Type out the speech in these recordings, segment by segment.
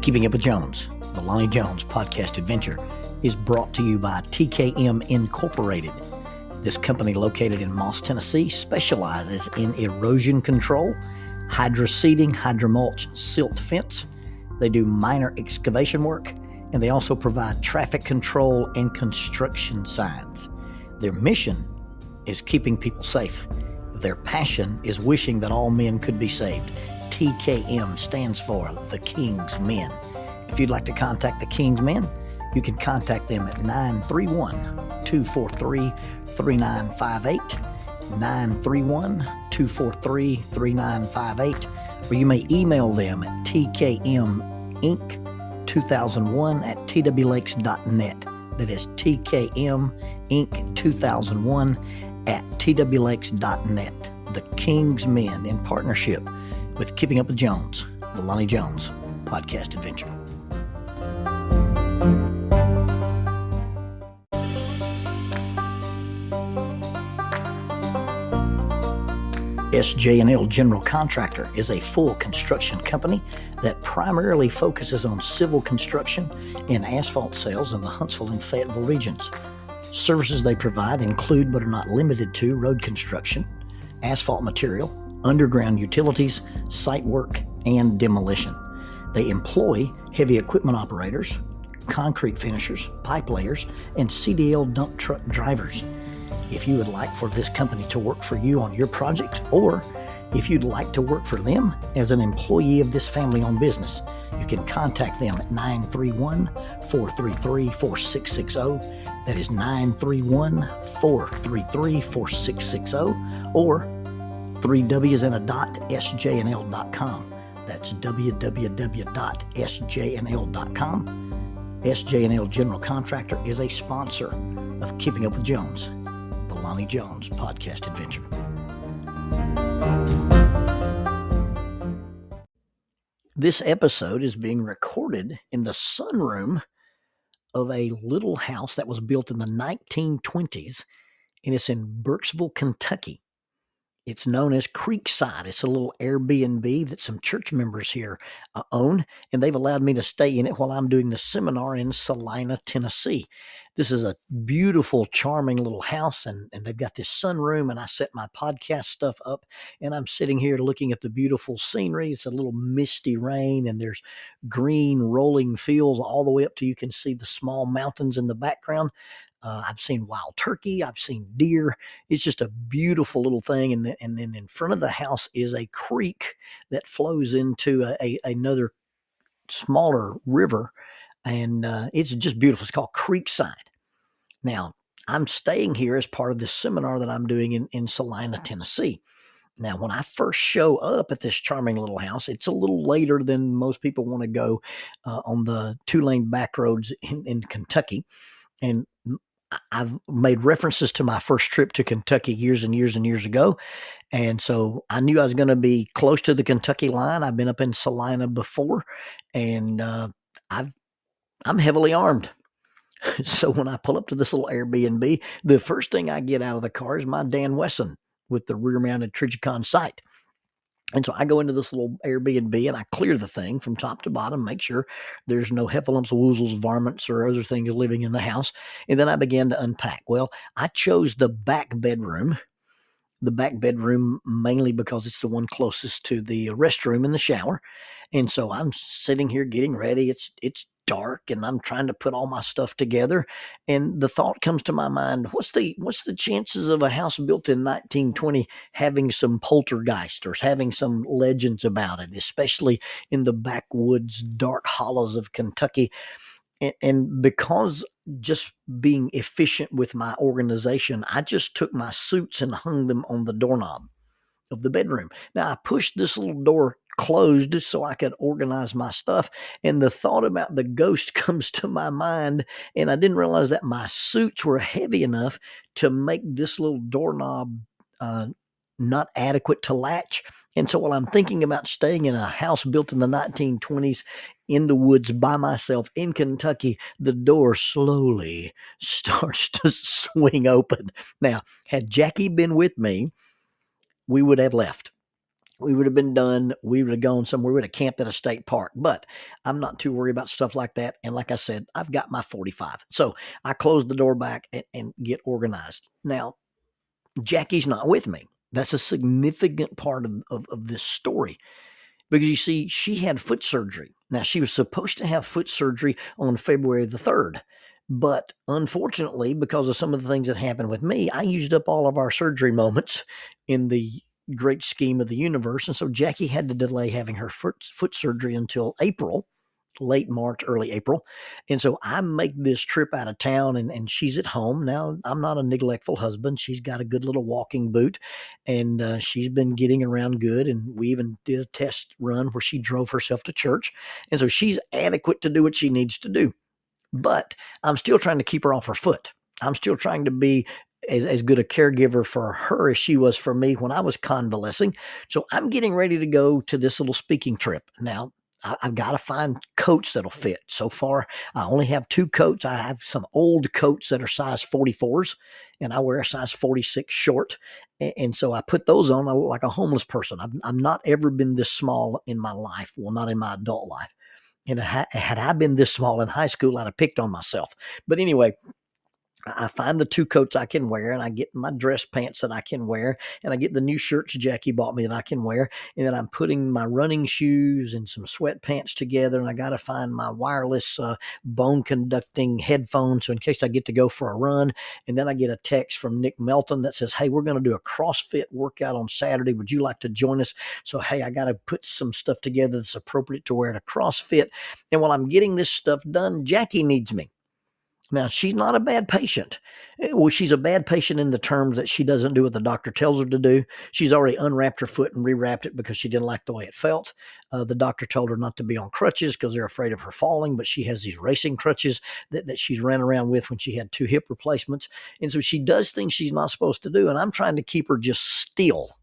Keeping Up with Jones, the Lonnie Jones podcast adventure, is brought to you by TKM Incorporated. This company, located in Moss, Tennessee, specializes in erosion control, hydroseeding, hydromulch, silt fence. They do minor excavation work, and they also provide traffic control and construction signs. Their mission is keeping people safe. Their passion is wishing that all men could be saved. TKM stands for The King's Men. If you'd like to contact The King's Men, you can contact them at 931-243-3958, 931-243-3958, or you may email them at tkminc2001@twlakes.net. That is tkminc2001@twlakes.net. The King's Men, in partnership with Keeping Up with Jones, the Lonnie Jones podcast adventure. SJ&L General Contractor is a full construction company that primarily focuses on civil construction and asphalt sales in the Huntsville and Fayetteville regions. Services they provide include, but are not limited to, road construction, asphalt material, underground utilities, site work, and demolition. They employ heavy equipment operators, concrete finishers, pipe layers, and CDL dump truck drivers. If you would like for this company to work for you on your project, or if you'd like to work for them as an employee of this family-owned business, you can contact them at 931-433-4660. That is 931-433-4660, or 3W's and a dot, sjnl.com. That's www.sjnl.com. SJ&L General Contractor is a sponsor of Keeping Up with Jones, the Lonnie Jones podcast adventure. This episode is being recorded in the sunroom of a little house that was built in the 1920s, and it's in Burkesville, Kentucky. It's known as Creekside. It's a little Airbnb that some church members here own, and they've allowed me to stay in it while I'm doing the seminar in Salina, Tennessee. This is a beautiful, charming little house, and they've got this sunroom, and I set my podcast stuff up, and I'm sitting here looking at the beautiful scenery. It's a little misty rain, and there's green rolling fields all the way up to you can see the small mountains in the background. I've seen wild turkey. I've seen deer. It's just a beautiful little thing. And then in front of the house is a creek that flows into another smaller river. And it's just beautiful. It's called Creekside. Now, I'm staying here as part of this seminar that I'm doing in Salina, Tennessee. Now, when I first show up at this charming little house, it's a little later than most people want to go on the two-lane back roads in Kentucky. And I've made references to my first trip to Kentucky years and years and years ago. And so I knew I was going to be close to the Kentucky line. I've been up in Salina before, and I'm heavily armed. So when I pull up to this little Airbnb, the first thing I get out of the car is my Dan Wesson with the rear-mounted Trijicon sight. And so I go into this little Airbnb and I clear the thing from top to bottom, make sure there's no heffalumps, woozles, varmints, or other things living in the house. And then I began to unpack. Well, I chose the back bedroom mainly because it's the one closest to the restroom and the shower. And so I'm sitting here getting ready. It's dark, and I'm trying to put all my stuff together. And the thought comes to my mind, what's the chances of a house built in 1920 having some poltergeist or having some legends about it, especially in the backwoods, dark hollows of Kentucky? And because just being efficient with my organization, I just took my suits and hung them on the doorknob of the bedroom. Now, I pushed this little door closed so I could organize my stuff, and the thought about the ghost comes to my mind, and I didn't realize that my suits were heavy enough to make this little doorknob not adequate to latch. And so while I'm thinking about staying in a house built in the 1920s in the woods by myself in Kentucky, the door slowly starts to swing open. Now, had Jackie been with me, we would have left. we would have been done. We would have gone somewhere. We would have camped at a state park. But I'm not too worried about stuff like that. And like I said, I've got my 45. So I close the door back and get organized. Now, Jackie's not with me. That's a significant part of this story because you see, she had foot surgery. Now, she was supposed to have foot surgery on February the 3rd. But unfortunately, because of some of the things that happened with me, I used up all of our surgery moments in the great scheme of the universe. And so Jackie had to delay having her foot surgery until April, late March, early April. And so I make this trip out of town and she's at home. Now, I'm not a neglectful husband. She's got a good little walking boot and she's been getting around good. And we even did a test run where she drove herself to church. And so she's adequate to do what she needs to do. But I'm still trying to keep her off her foot. I'm still trying to be as good a caregiver for her as she was for me when I was convalescing. So I'm getting ready to go to this little speaking trip. Now, I've got to find coats that'll fit. So far, I only have 2 coats. I have some old coats that are size 44s, and I wear a size 46 short. And so I put those on. I look like a homeless person. I've not ever been this small in my life. Well, not in my adult life. And had I been this small in high school, I'd have picked on myself. But anyway, I find the 2 coats I can wear, and I get my dress pants that I can wear, and I get the new shirts Jackie bought me that I can wear, and then I'm putting my running shoes and some sweatpants together, and I got to find my wireless bone conducting headphones so in case I get to go for a run. And then I get a text from Nick Melton that says, hey, we're going to do a CrossFit workout on Saturday. Would you like to join us? So, hey, I got to put some stuff together that's appropriate to wear to CrossFit. And while I'm getting this stuff done, Jackie needs me. Now, she's not a bad patient. Well, she's a bad patient in the terms that she doesn't do what the doctor tells her to do. She's already unwrapped her foot and rewrapped it because she didn't like the way it felt. The doctor told her not to be on crutches because they're afraid of her falling, but she has these racing crutches that she's ran around with when she had 2 hip replacements. And so she does things she's not supposed to do, and I'm trying to keep her just still.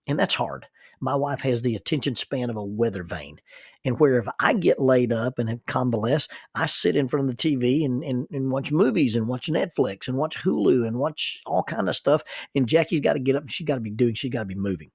And that's hard. My wife has the attention span of a weather vane. And where if I get laid up and convalesce, I sit in front of the TV and watch movies and watch Netflix and watch Hulu and watch all kind of stuff. And Jackie's got to get up and she's got to be moving.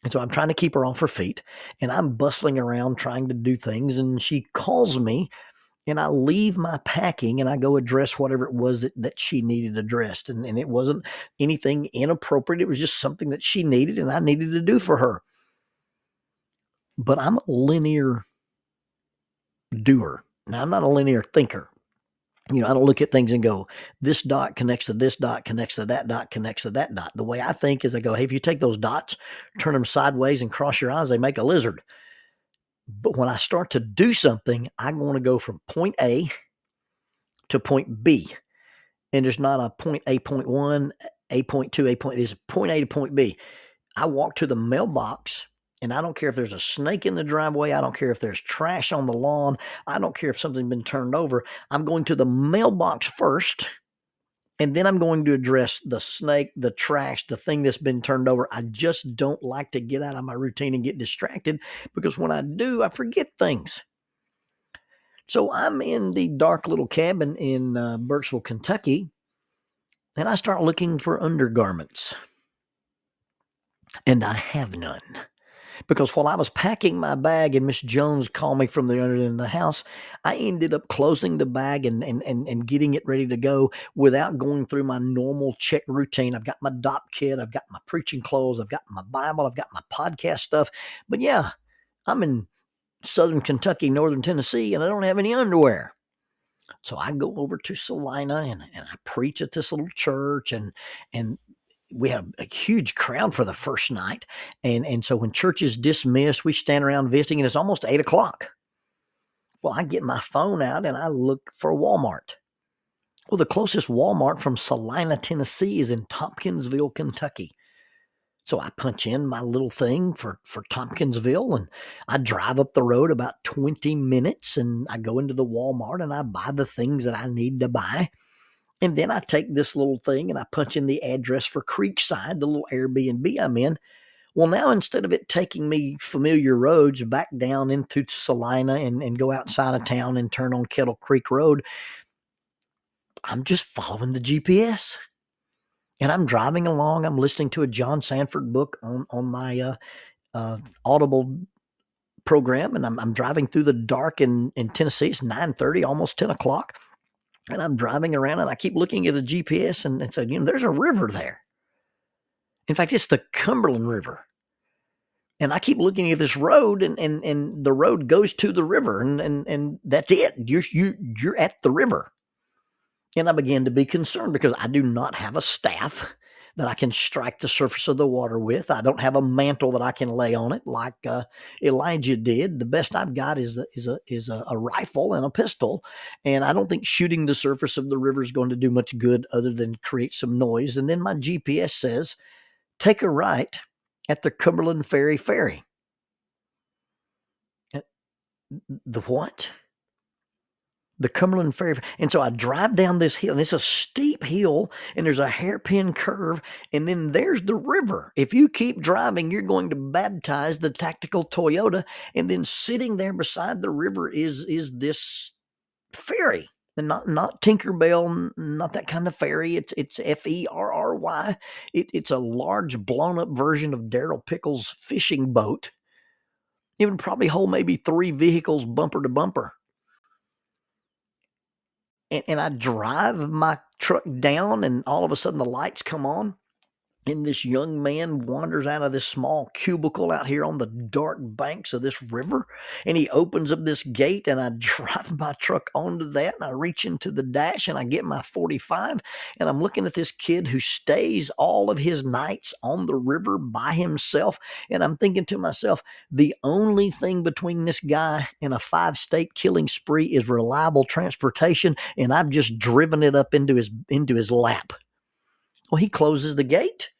And so I'm trying to keep her off her feet and I'm bustling around trying to do things. And she calls me and I leave my packing and I go address whatever it was that she needed addressed. And it wasn't anything inappropriate. It was just something that she needed and I needed to do for her. But I'm a linear doer. Now, I'm not a linear thinker. I don't look at things and go, this dot connects to this dot, connects to that dot, connects to that dot. The way I think is I go, hey, if you take those dots, turn them sideways and cross your eyes, they make a lizard. But when I start to do something, I want to go from point A to point B. And there's not a point A, point 1, A, point 2, A, point, there's point A to point B. I walk to the mailbox and I don't care if there's a snake in the driveway. I don't care if there's trash on the lawn. I don't care if something's been turned over. I'm going to the mailbox first, and then I'm going to address the snake, the trash, the thing that's been turned over. I just don't like to get out of my routine and get distracted because when I do, I forget things. So I'm in the dark little cabin in Burkesville, Kentucky, and I start looking for undergarments. And I have none. Because while I was packing my bag and Miss Jones called me from the other end of the house, I ended up closing the bag and getting it ready to go without going through my normal check routine. I've got my DOP kit, I've got my preaching clothes, I've got my Bible, I've got my podcast stuff. But yeah, I'm in Southern Kentucky, Northern Tennessee, and I don't have any underwear. So I go over to Salina and I preach at this little church and we had a huge crowd for the first night. And so when church is dismissed, we stand around visiting and it's almost 8:00. Well, I get my phone out and I look for Walmart. Well, the closest Walmart from Salina, Tennessee is in Tompkinsville, Kentucky. So I punch in my little thing for Tompkinsville and I drive up the road about 20 minutes and I go into the Walmart and I buy the things that I need to buy. And then I take this little thing and I punch in the address for Creekside, the little Airbnb I'm in. Well, now instead of it taking me familiar roads back down into Salina and go outside of town and turn on Kettle Creek Road, I'm just following the GPS. And I'm driving along. I'm listening to a John Sanford book on my Audible program, and I'm driving through the dark in Tennessee. It's 9:30, almost 10 o'clock. And I'm driving around and I keep looking at the GPS and said, there's a river there. In fact, it's the Cumberland River. And I keep looking at this road and the road goes to the river and that's it. You're at the river. And I began to be concerned because I do not have a staff that I can strike the surface of the water with. I don't have a mantle that I can lay on it like Elijah did. The best I've got is a rifle and a pistol, and I don't think shooting the surface of the river is going to do much good other than create some noise. And then my GPS says, take a right at the Cumberland Ferry. The what? The Cumberland Ferry. And so I drive down this hill, and it's a steep hill, and there's a hairpin curve, and then there's the river. If you keep driving, you're going to baptize the tactical Toyota, and then sitting there beside the river is this ferry. And not Tinkerbell, not that kind of ferry. It's Ferry. It's a large blown up version of Daryl Pickles' fishing boat. It would probably hold maybe 3 vehicles bumper to bumper. And I drive my truck down, and all of a sudden the lights come on, and this young man wanders out of this small cubicle out here on the dark banks of this river, and he opens up this gate, and I drive my truck onto that, and I reach into the dash, and I get my 45, and I'm looking at this kid who stays all of his nights on the river by himself, and I'm thinking to myself, the only thing between this guy and a 5-state killing spree is reliable transportation, and I've just driven it up into his lap. Well, he closes the gate.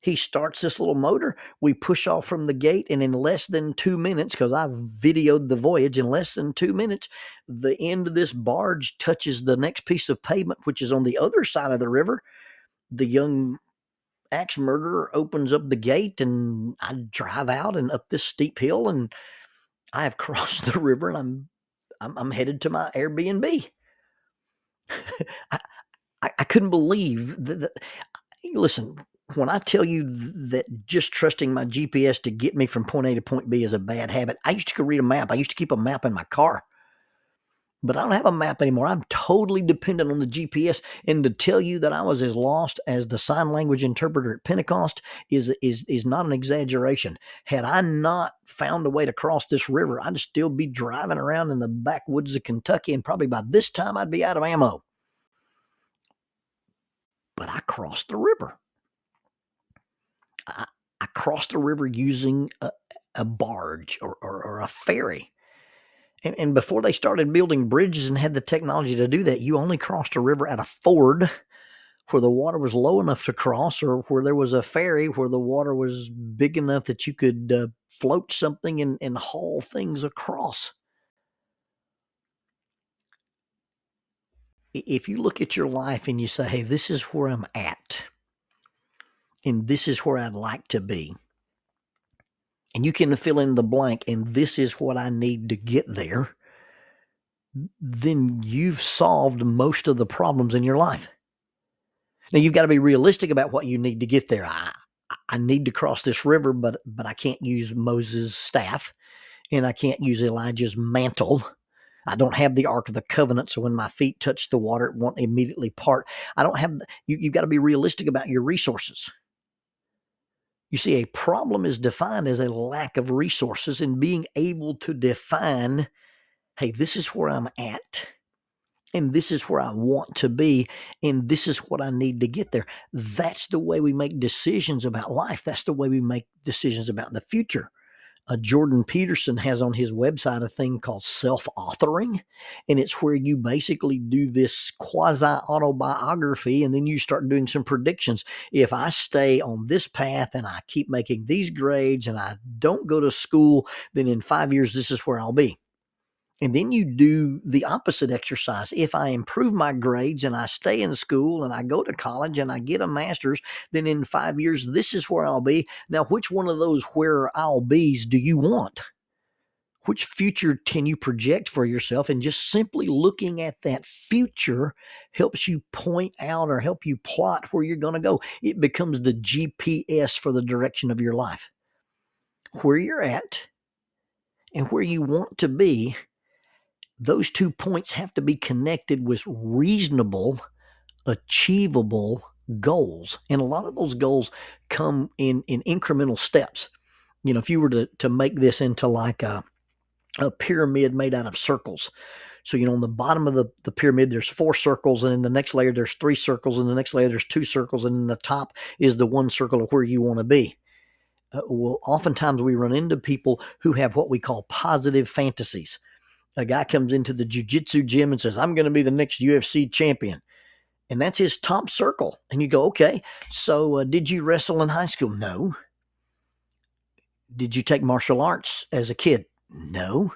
He starts this little motor. We push off from the gate, and in less than 2 minutes, because I videoed the voyage, in less than 2 minutes, the end of this barge touches the next piece of pavement, which is on the other side of the river. The young axe murderer opens up the gate, and I drive out and up this steep hill, and I have crossed the river, and I'm headed to my Airbnb. I couldn't believe that. Listen, when I tell you that just trusting my GPS to get me from point A to point B is a bad habit, I used to read a map. I used to keep a map in my car, but I don't have a map anymore. I'm totally dependent on the GPS. And to tell you that I was as lost as the sign language interpreter at Pentecost is not an exaggeration. Had I not found a way to cross this river, I'd still be driving around in the backwoods of Kentucky, and probably by this time I'd be out of ammo. But I crossed the river. I crossed the river using a barge or a ferry. And before they started building bridges and had the technology to do that, you only crossed a river at a ford where the water was low enough to cross, or where there was a ferry where the water was big enough that you could float something and haul things across. If you look at your life and you say, hey, this is where I'm at, and this is where I'd like to be, and you can fill in the blank, and this is what I need to get there, then you've solved most of the problems in your life. Now, you've got to be realistic about what you need to get there. I need to cross this river, but I can't use Moses' staff, and I can't use Elijah's mantle. I don't have the Ark of the Covenant, so when my feet touch the water, it won't immediately part. I don't have. You've got to be realistic about your resources. You see, a problem is defined as a lack of resources, and being able to define, hey, this is where I'm at, and this is where I want to be, and this is what I need to get there. That's the way we make decisions about life. That's the way we make decisions about the future. Jordan Peterson has on his website a thing called self-authoring, and it's where you basically do this quasi-autobiography, and then you start doing some predictions. If I stay on this path and I keep making these grades and I don't go to school, then in 5 years, this is where I'll be. And then you do the opposite exercise. If I improve my grades and I stay in school and I go to college and I get a master's, then in 5 years, this is where I'll be. Now, which one of those where I'll be's do you want? Which future can you project for yourself? And just simply looking at that future helps you point out or help you plot where you're going to go. It becomes the GPS for the direction of your life. where you're at and where you want to be, those 2 points have to be connected with reasonable, achievable goals. And a lot of those goals come in incremental steps. If you were to make this into like a pyramid made out of circles. So, on the bottom of the pyramid, there's 4 circles, and in the next layer, there's 3 circles, and the next layer, there's 2 circles, and in the top is the 1 circle of where you want to be. Well, oftentimes we run into people who have what we call positive fantasies. A guy comes into the jiu-jitsu gym and says, I'm going to be the next UFC champion. And that's his top circle. And you go, okay, so did you wrestle in high school? No. Did you take martial arts as a kid? No.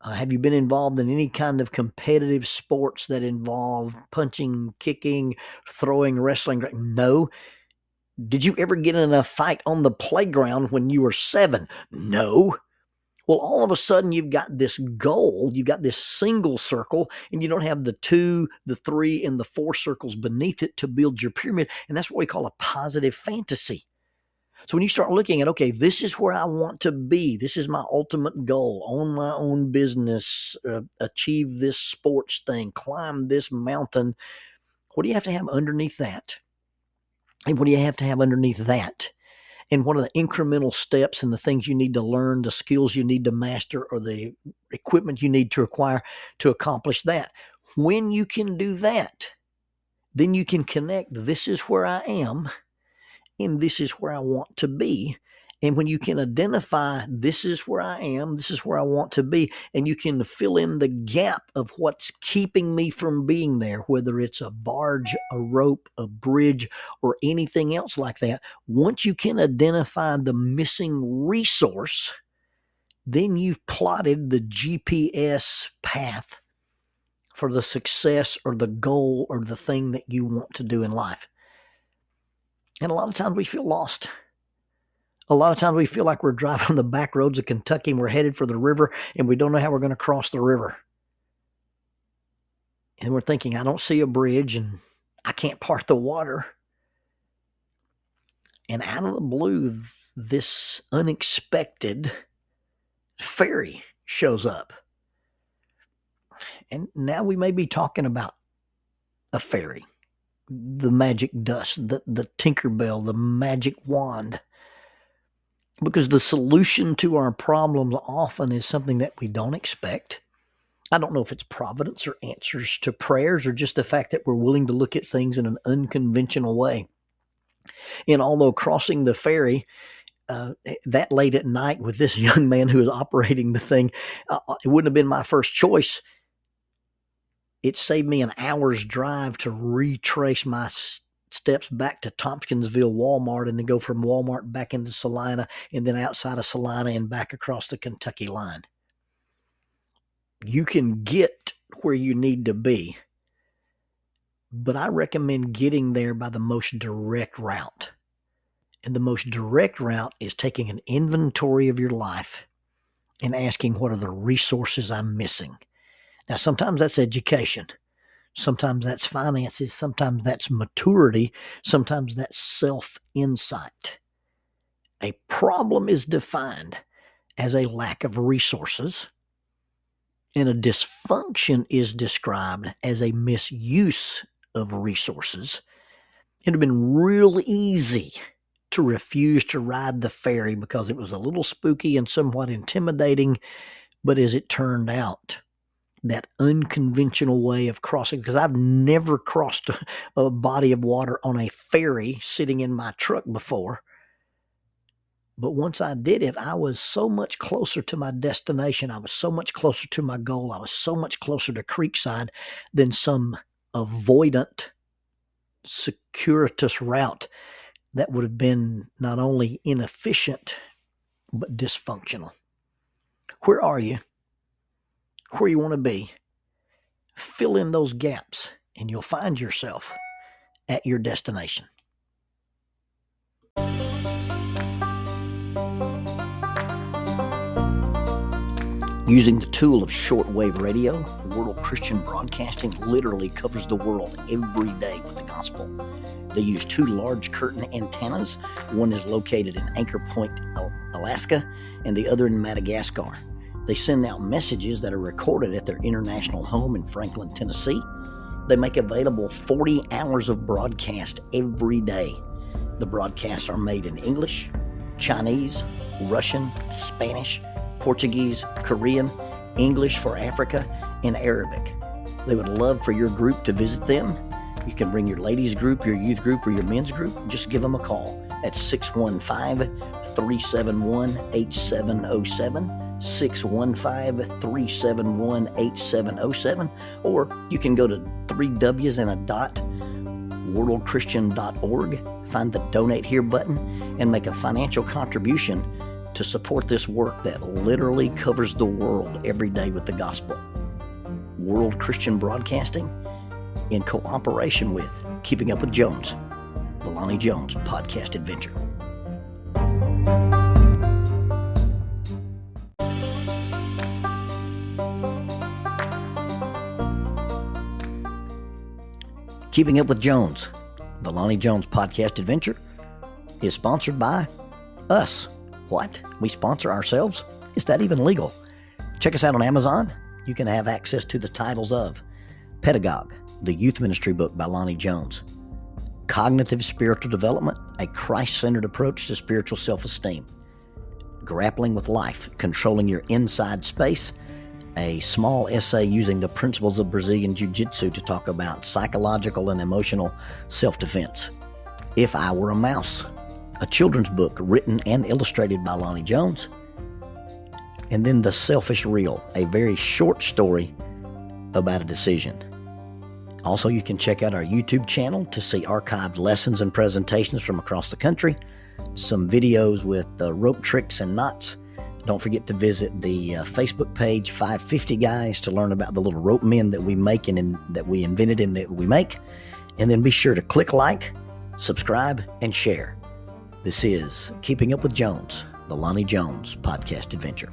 Have you been involved in any kind of competitive sports that involve punching, kicking, throwing, wrestling? No. Did you ever get in a fight on the playground when you were 7? No. Well, all of a sudden you've got this goal, you've got this single circle, and you don't have the 2, the 3, and the 4 circles beneath it to build your pyramid. And that's what we call a positive fantasy. So when you start looking at, okay, this is where I want to be. This is my ultimate goal. Own my own business, achieve this sports thing, climb this mountain. What do you have to have underneath that? And what do you have to have underneath that? And what are the incremental steps and the things you need to learn, the skills you need to master, or the equipment you need to acquire to accomplish that? When you can do that, then you can connect, this is where I am, and this is where I want to be. And when you can identify, this is where I am, this is where I want to be, and you can fill in the gap of what's keeping me from being there, whether it's a barge, a rope, a bridge, or anything else like that. Once you can identify the missing resource, then you've plotted the GPS path for the success or the goal or the thing that you want to do in life. And a lot of times we feel lost. A lot of times we feel like we're driving on the back roads of Kentucky and we're headed for the river and we don't know how we're going to cross the river. And we're thinking, I don't see a bridge and I can't part the water. And out of the blue, this unexpected fairy shows up. And now we may be talking about a fairy, the magic dust, the Tinkerbell, the magic wand. Because the solution to our problems often is something that we don't expect. I don't know if it's providence or answers to prayers or just the fact that we're willing to look at things in an unconventional way. And although crossing the ferry that late at night with this young man who was operating the thing, it wouldn't have been my first choice. It saved me an hour's drive to retrace my steps back to Tompkinsville Walmart and then go from Walmart back into Salina and then outside of Salina and back across the Kentucky line. You can get where you need to be, but I recommend getting there by the most direct route. And the most direct route is taking an inventory of your life and asking, what are the resources I'm missing? Now, sometimes that's education. Sometimes that's finances. Sometimes that's maturity. Sometimes that's self-insight. A problem is defined as a lack of resources, and a dysfunction is described as a misuse of resources. It would have been real easy to refuse to ride the ferry because it was a little spooky and somewhat intimidating, but as it turned out, that unconventional way of crossing, because I've never crossed a body of water on a ferry sitting in my truck before. But once I did it, I was so much closer to my destination. I was so much closer to my goal. I was so much closer to Creekside than some avoidant, circuitous route that would have been not only inefficient, but dysfunctional. Where are you? Where you want to be? Fill in those gaps and you'll find yourself at your destination. Using the tool of shortwave radio, World Christian Broadcasting literally covers the world every day with the gospel. They use 2 large curtain antennas. One is located in Anchor Point, Alaska and the other in Madagascar. They send out messages that are recorded at their international home in Franklin, Tennessee. They make available 40 hours of broadcast every day. The broadcasts are made in English, Chinese, Russian, Spanish, Portuguese, Korean, English for Africa, and Arabic. They would love for your group to visit them. You can bring your ladies group, your youth group, or your men's group. Just give them a call at 615-371-8707, 615-371-8707, or you can go to worldchristian.org, find the Donate Here button, and make a financial contribution to support this work that literally covers the world every day with the gospel. World Christian Broadcasting, in cooperation with Keeping Up with Jones, the Lonnie Jones podcast adventure. Keeping Up with Jones, the Lonnie Jones podcast adventure, is sponsored by us. What? We sponsor ourselves? Is that even legal? Check us out on Amazon. You can have access to the titles of Pedagogue, the youth ministry book by Lonnie Jones; Cognitive Spiritual Development, a Christ-centered approach to spiritual self-esteem; Grappling with Life, Controlling Your Inside Space, a small essay using the principles of Brazilian Jiu-Jitsu to talk about psychological and emotional self-defense; If I Were a Mouse, a children's book written and illustrated by Lonnie Jones; and then The Selfish Reel, a very short story about a decision. Also, you can check out our YouTube channel to see archived lessons and presentations from across the country, some videos with rope tricks and knots. Don't forget to visit the Facebook page 550 Guys to learn about the little rope men that we make and that we invented and that we make. And then be sure to click like, subscribe, and share. This is Keeping Up with Jones, the Lonnie Jones podcast adventure.